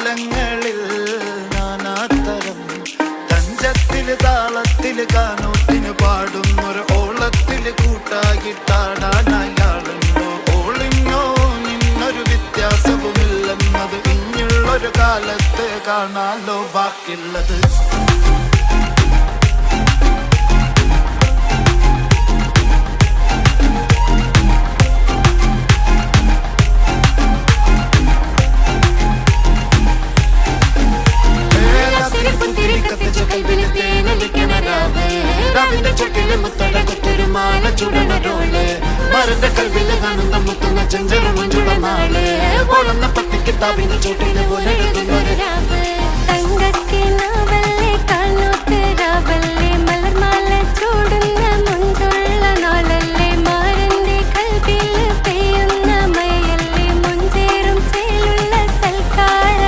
കാലങ്ങളിൽ നാനാതരം തഞ്ചത്തില് താളത്തില് കാനോത്തിന് പാടുന്നൊരു ഓളത്തില് കൂട്ടാകിട്ടാടാനയാളുണ്ടോ ഓളിഞ്ഞോ നിന്നൊരു വ്യത്യാസവുമില്ലെന്നത് ഇനിയുള്ളൊരു കാലത്ത് കാണാലോ ബാക്കിയുള്ളത്. മരന്റെ കൽവില് കാണുന്ന മുത്തുന്ന ചെഞ്ചെറു മഞ്ചുള നാള് ഓളുന്ന പട്ടിക്ക് താവിന് ചോട്ടിന് പോലെ